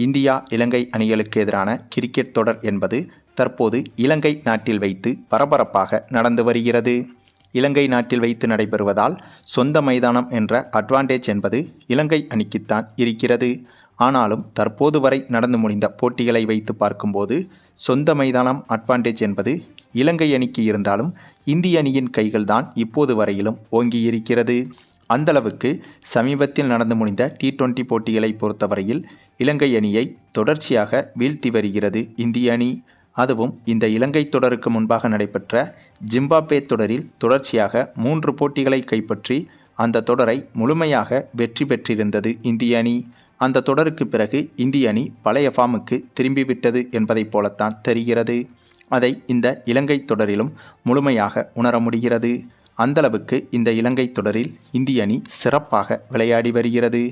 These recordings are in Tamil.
இந்தியா இலங்கை அணிகளுக்கு எதிரான கிரிக்கெட் தொடர் என்பது தற்போது இலங்கை நாட்டில் வைத்து பரபரப்பாக நடந்து வருகிறது. இலங்கை நாட்டில் வைத்து நடைபெறுவதால் சொந்த மைதானம் என்ற அட்வான்டேஜ் என்பது இலங்கை அணிக்குத்தான் இருக்கிறது. ஆனாலும் தற்போது வரை நடந்து முடிந்த போட்டிகளை வைத்து பார்க்கும்போது சொந்த மைதானம் அட்வான்டேஜ் என்பது இலங்கை அணிக்கு இருந்தாலும் இந்திய அணியின் கைகள்தான் இப்போது வரையிலும் ஓங்கியிருக்கிறது. அந்தளவுக்கு சமீபத்தில் நடந்து முடிந்த T20 போட்டிகளை பொறுத்தவரையில் இலங்கை அணியை தொடர்ச்சியாக வீழ்த்தி வருகிறது இந்திய அணி. அதுவும் இந்த இலங்கை தொடருக்கு முன்பாக நடைபெற்ற ஜிம்பாப்வே தொடரில் தொடர்ச்சியாக 3 போட்டிகளை கைப்பற்றி அந்த தொடரை முழுமையாக வெற்றி பெற்றிருந்தது இந்திய அணி. அந்த தொடருக்கு பிறகு இந்திய அணி பழைய ஃபார்முக்கு திரும்பிவிட்டது என்பதைப் போலத்தான் தெரிகிறது. அதை இந்த இலங்கை தொடரிலும் முழுமையாக உணர முடிகிறது. அந்தளவுக்கு இந்த இலங்கை தொடரில் இந்திய அணி சிறப்பாக விளையாடி வருகிறது.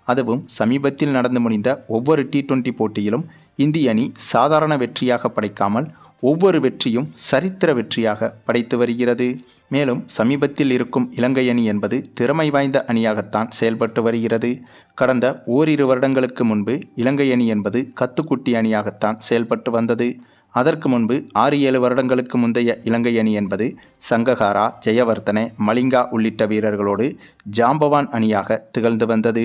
அதுவும் சமீபத்தில் நடந்து முடிந்த ஒவ்வொரு T20 போட்டியிலும் இந்திய அணி சாதாரண வெற்றியாக படைக்காமல் ஒவ்வொரு வெற்றியும் சரித்திர வெற்றியாக படைத்து வருகிறது. மேலும் சமீபத்தில் இருக்கும் இலங்கை அணி என்பது திறமை வாய்ந்த அணியாகத்தான் செயல்பட்டு வருகிறது. கடந்த ஓரிரு வருடங்களுக்கு முன்பு இலங்கை அணி என்பது கத்துக்குட்டி அணியாகத்தான் செயல்பட்டு வந்தது. அதற்கு முன்பு 6-7 வருடங்களுக்கு முந்தைய இலங்கை அணி என்பது சங்ககாரா, ஜெயவர்தனே, மலிங்கா உள்ளிட்ட வீரர்களோடு ஜாம்பவான் அணியாக திகழ்ந்து வந்தது.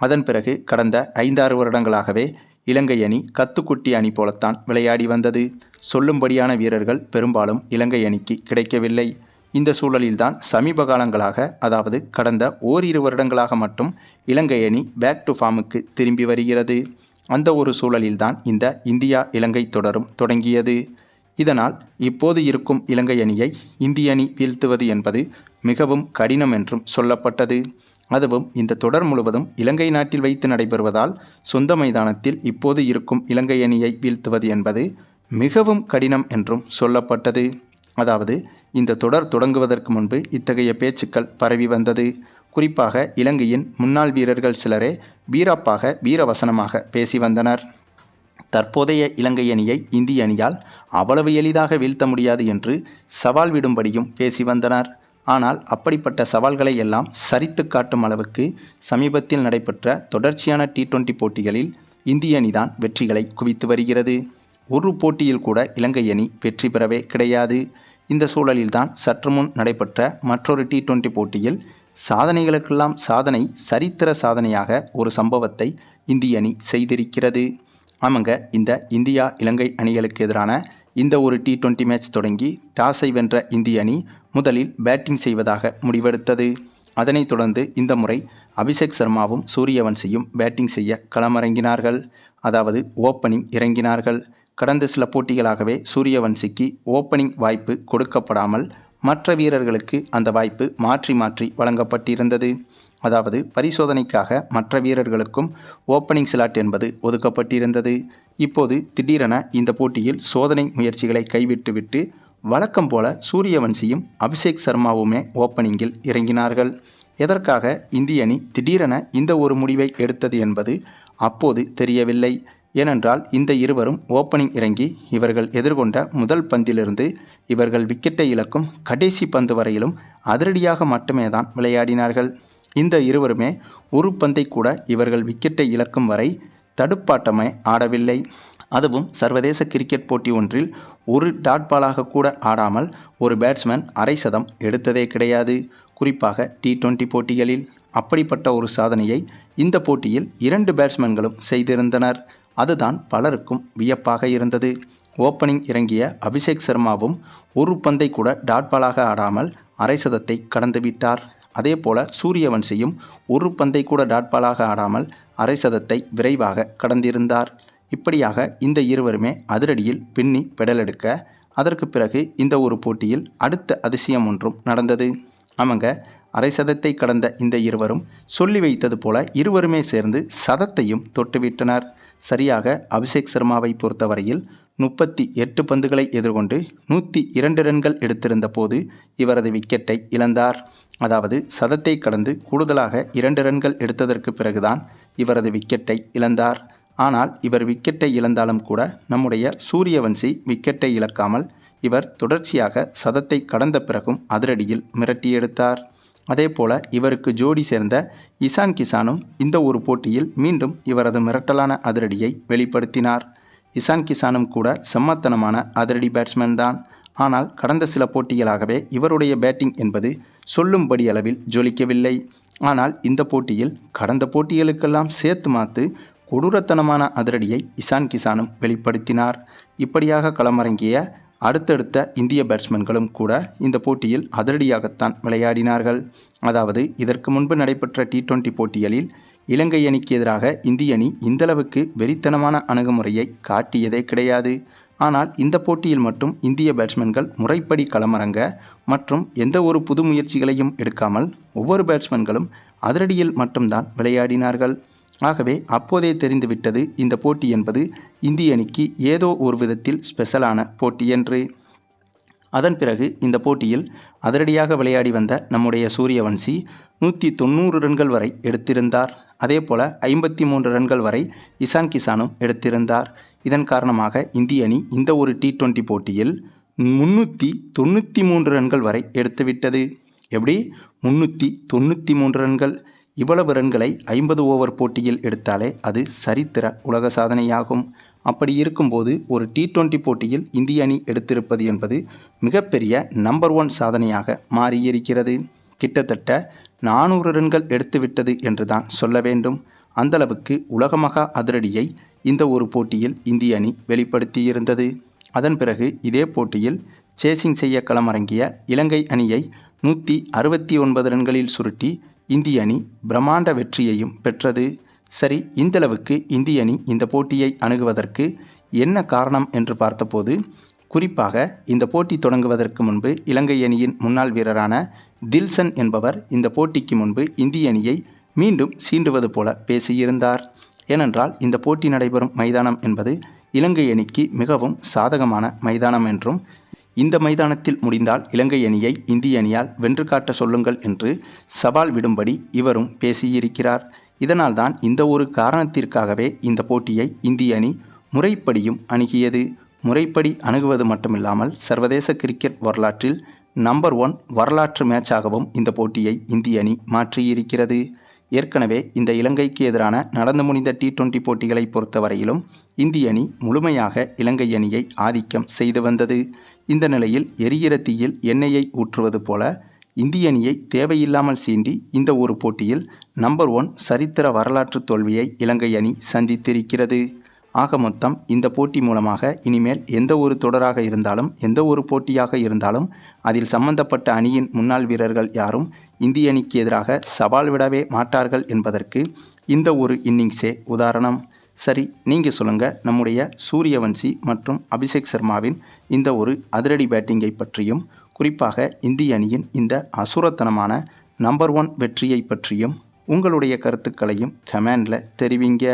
அதன் பிறகு கடந்த 5-6 வருடங்களாகவே இலங்கை அணி கத்துக்குட்டி அணி போலத்தான் விளையாடி வந்தது. சொல்லும்படியான வீரர்கள் பெரும்பாலும் இலங்கை அணிக்கு கிடைக்கவில்லை. இந்த சூழலில்தான் சமீப காலங்களாக, அதாவது கடந்த ஓரிரு வருடங்களாக மட்டும் இலங்கை அணி பேக் டு ஃபார்முக்கு திரும்பி வருகிறது. அந்த ஒரு சூழலில்தான் இந்த இந்தியா இலங்கை தொடரும் தொடங்கியது. இதனால் இப்போது இருக்கும் இலங்கை அணியை இந்திய அணி வீழ்த்துவது என்பது மிகவும் கடினம் என்றும் சொல்லப்பட்டது. அதுவும் இந்த தொடர் முழுவதும் இலங்கை நாட்டில் வைத்து நடைபெறுவதால் சொந்த மைதானத்தில் இப்போது இருக்கும் இலங்கை அணியை வீழ்த்துவது என்பது மிகவும் கடினம் என்றும் சொல்லப்பட்டது. அதாவது இந்த தொடர் தொடங்குவதற்கு முன்பு இத்தகைய பேச்சுக்கள் பரவி வந்தது. குறிப்பாக இலங்கையின் முன்னாள் வீரர்கள் சிலரே வீராப்பாக வீரவசனமாக பேசி வந்தனர். தற்போதைய இலங்கை அணியை இந்திய அணியால் அவ்வளவு எளிதாக வீழ்த்த முடியாது என்று சவால் விடும்படியும் பேசி வந்தனர். ஆனால் அப்படிப்பட்ட சவால்களை எல்லாம் சரித்து காட்டும் அளவுக்கு சமீபத்தில் நடைபெற்ற தொடர்ச்சியான T20 போட்டிகளில் இந்திய அணிதான் வெற்றிகளை குவித்து வருகிறது. ஒரு போட்டியில் கூட இலங்கை அணி வெற்றி பெறவே கிடையாது. இந்த சூழலில்தான் சற்று முன் நடைபெற்ற மற்றொரு T20 போட்டியில் சாதனைகளுக்கெல்லாம் சாதனை, சரித்திர சாதனையாக ஒரு சம்பவத்தை இந்திய அணி செய்திருக்கிறது. ஆமாங்க, இந்த இந்தியா இலங்கை அணிகளுக்கு எதிரான இந்த ஒரு T20 மேட்ச் தொடங்கி டாஸை வென்ற இந்திய அணி முதலில் பேட்டிங் செய்வதாக முடிவெடுத்தது. அதனைத் தொடர்ந்து இந்த முறை அபிஷேக் சர்மாவும் சூரியவன்சியும் பேட்டிங் செய்ய களமிறங்கினார்கள். அதாவது ஓப்பனிங் இறங்கினார்கள். கடந்த சில போட்டிகளாகவே சூரியவன்சிக்கு ஓப்பனிங் வாய்ப்பு கொடுக்கப்படாமல் மற்ற வீரர்களுக்கு அந்த வாய்ப்பு மாற்றி மாற்றி வழங்கப்பட்டிருந்தது. அதாவது பரிசோதனைக்காக மற்ற வீரர்களுக்கும் ஓப்பனிங் ஸ்லாட் என்பது ஒதுக்கப்பட்டிருந்தது. இப்போது திடீரென இந்த போட்டியில் சோதனை முயற்சிகளை கைவிட்டுவிட்டு வழக்கம் போல சூரியவன்சியும் அபிஷேக் சர்மாவுமே ஓப்பனிங்கில் இறங்கினார்கள். எதற்காக இந்திய அணி திடீரென இந்த ஒரு முடிவை எடுத்தது என்பது அப்போது தெரியவில்லை. ஏனென்றால் இந்த இருவரும் ஓப்பனிங் இறங்கி இவர்கள் எதிர்கொண்ட முதல் பந்திலிருந்து இவர்கள் விக்கெட்டை இழக்கும் கடைசி பந்து வரையிலும் அதிரடியாக மட்டுமே தான் விளையாடினார்கள். இந்த இருவருமே ஒரு பந்தை கூட இவர்கள் விக்கெட்டை இழக்கும் வரை தடுப்பாட்டமே ஆடவில்லை. அதுவும் சர்வதேச கிரிக்கெட் போட்டி ஒன்றில் ஒரு டாட் பாலாக கூட ஆடாமல் ஒரு பேட்ஸ்மேன் அரை சதம் எடுத்ததே கிடையாது. குறிப்பாக T20 போட்டிகளில் அப்படிப்பட்ட ஒரு சாதனையை இந்த போட்டியில் 2 பேட்ஸ்மேன்களும் செய்திருந்தனர். அதுதான் பலருக்கும் வியப்பாக இருந்தது. ஓப்பனிங் இறங்கிய அபிஷேக் சர்மாவும் ஒரு பந்தை கூட டாட் பாலாக ஆடாமல் அரை சதத்தை கடந்துவிட்டார். அதே போல சூரியவன்சியும் ஒரு பந்தை கூட டாட் பாலாக ஆடாமல் அரை சதத்தை விரைவாக கடந்திருந்தார். இப்படியாக இந்த இருவருமே அதிரடியில் பின்னி பெடலெடுக்க அதற்கு பிறகு இந்த ஒரு போட்டியில் அடுத்த அதிசயம் ஒன்றும் நடந்தது. ஆமாங்க, அரை சதத்தை கடந்த இந்த இருவரும் சொல்லி வைத்தது போல இருவருமே சேர்ந்து சதத்தையும் தொட்டுவிட்டனர். சரியாக அபிஷேக் சர்மாவை பொறுத்தவரையில் 38 பந்துகளை எதிர்கொண்டு 102 ரன்கள் எடுத்திருந்த போது இவரது விக்கெட்டை இழந்தார். அதாவது சதத்தை கடந்து கூடுதலாக 2 ரன்கள் எடுத்ததற்கு பிறகுதான் இவரது விக்கெட்டை இழந்தார். ஆனால் இவர் விக்கெட்டை இழந்தாலும் கூட நம்முடைய சூரியவன்சி விக்கெட்டை இழக்காமல் இவர் தொடர்ச்சியாக சதத்தை கடந்த பிறகும் அதிரடியில் மிரட்டி எடுத்தார். அதேபோல இவருக்கு ஜோடி சேர்ந்த இசான் கிசானும் இந்த ஒரு போட்டியில் மீண்டும் இவரது மிரட்டலான அதிரடியை வெளிப்படுத்தினார். இசான் கிசானும் கூட செம்மத்தனமான அதிரடி பேட்ஸ்மேன் தான். ஆனால் கடந்த சில போட்டிகளாகவே இவருடைய பேட்டிங் என்பது சொல்லும்படி அளவில் ஜொலிக்கவில்லை. ஆனால் இந்த போட்டியில் கடந்த போட்டிகளுக்கெல்லாம் சேர்த்து மாத்து கொடூரத்தனமான அதிரடியை இசான் கிசானும் வெளிப்படுத்தினார். இப்படியாக களமிறங்கிய அடுத்தடுத்த இந்திய பேட்ஸ்மேன்களும் கூட இந்த போட்டியில் அதிரடியாகத்தான் விளையாடினார்கள். அதாவது இதற்கு முன்பு நடைபெற்ற T20 போட்டிகளில் இலங்கை அணிக்கு எதிராக இந்திய அணி இந்தளவுக்கு வெறித்தனமான அணுகுமுறையை காட்டியதே கிடையாது. ஆனால் இந்த போட்டியில் மட்டும் இந்திய பேட்ஸ்மேன்கள் முறைப்படி களமிறங்க மற்றும் எந்த ஒரு புது முயற்சிகளையும் எடுக்காமல் ஒவ்வொரு பேட்ஸ்மேன்களும் அதிரடியில் மட்டும்தான் விளையாடினார்கள். ஆகவே அப்போதே தெரிந்துவிட்டது இந்த போட்டி என்பது இந்திய அணிக்கு ஏதோ ஒரு விதத்தில் ஸ்பெஷலான போட்டி என்று. அதன் பிறகு இந்த போட்டியில் அதிரடியாக விளையாடி வந்த நம்முடைய சூரியவன்சி 190 ரன்கள் வரை எடுத்திருந்தார். அதேபோல 53 ரன்கள் வரை இசான் கிசானும் எடுத்திருந்தார். இதன் காரணமாக இந்திய அணி இந்த ஒரு T20 போட்டியில் 393 ரன்கள் வரை எடுத்துவிட்டது. எப்படி 393 ரன்கள்? இவ்வளவு ரன்களை 50 ஓவர் போட்டியில் எடுத்தாலே அது சரித்திர உலக சாதனையாகும். அப்படி இருக்கும்போது ஒரு T20 போட்டியில் இந்திய அணி எடுத்திருப்பது என்பது மிகப்பெரிய நம்பர் 1 சாதனையாக மாறியிருக்கிறது. கிட்டத்தட்ட 400 ரன்கள் எடுத்துவிட்டது என்று தான் சொல்ல வேண்டும். அந்தளவுக்கு உலகமகா அதிரடியை இந்த ஒரு போட்டியில் இந்திய அணி வெளிப்படுத்தியிருந்தது. அதன் பிறகு இதே போட்டியில் சேசிங் செய்ய களமிறங்கிய இலங்கை அணியை 169 ரன்களில் சுருட்டி இந்திய அணி பிரம்மாண்ட வெற்றியையும் பெற்றது. சரி, இந்தளவுக்கு இந்திய அணி இந்த போட்டியை அணுகுவதற்கு என்ன காரணம் என்று பார்த்தபோது, குறிப்பாக இந்த போட்டி தொடங்குவதற்கு முன்பு இலங்கை அணியின் முன்னாள் வீரரான தில்சன் என்பவர் இந்த போட்டிக்கு முன்பு இந்திய அணியை மீண்டும் சீண்டுவது போல பேசியிருந்தார். ஏனென்றால் இந்த போட்டி நடைபெறும் மைதானம் என்பது இலங்கை அணிக்கு மிகவும் சாதகமான மைதானம் என்றும், இந்த மைதானத்தில் முடிந்தால் இலங்கை அணியை இந்திய அணியால் வென்று காட்ட சொல்லுங்கள் என்று சவால் விடும்படி இவரும் பேசியிருக்கிறார். இதனால்தான் இந்த ஒரு காரணத்திற்காகவே இந்த போட்டியை இந்திய அணி முறைப்படியும் அணுகியது. முறைப்படி அணுகுவது மட்டுமில்லாமல் சர்வதேச கிரிக்கெட் வரலாற்றில் நம்பர் 1 வரலாற்று மேட்சாகவும் இந்த போட்டியை இந்திய அணி மாற்றியிருக்கிறது. ஏற்கனவே இந்த இலங்கைக்கு எதிரான நடந்து முடிந்த T20 போட்டிகளை பொறுத்தவரையிலும் இந்திய அணி முழுமையாக இலங்கை அணியை ஆதிக்கம் செய்து வந்தது. இந்த நிலையில் எரிகிற தீயில் எண்ணெயை ஊற்றுவது போல இந்திய அணியை தேவையில்லாமல் சீண்டி இந்த ஒரு போட்டியில் நம்பர் 1 சரித்திர வரலாற்று தோல்வியை இலங்கை அணி சந்தித்திருக்கிறது. ஆக மொத்தம் இந்த போட்டி மூலமாக இனிமேல் எந்த ஒரு தொடராக இருந்தாலும் எந்த ஒரு போட்டியாக இருந்தாலும் அதில் சம்பந்தப்பட்ட அணியின் முன்னாள் வீரர்கள் யாரும் இந்திய அணிக்கு எதிராக சவால் விடவே மாட்டார்கள் என்பதற்கு இந்த ஒரு இன்னிங்ஸே உதாரணம். சரி, நீங்கள் சொல்லுங்கள், நம்முடைய சூரியவன்சி மற்றும் அபிஷேக் சர்மாவின் இந்த ஒரு அதிரடி பேட்டிங்கை பற்றியும், குறிப்பாக இந்திய அணியின் இந்த அசுரத்தனமான நம்பர் 1 வெற்றியை பற்றியும் உங்களுடைய கருத்துக்களையும் கமெண்டில் தெரிவிங்க.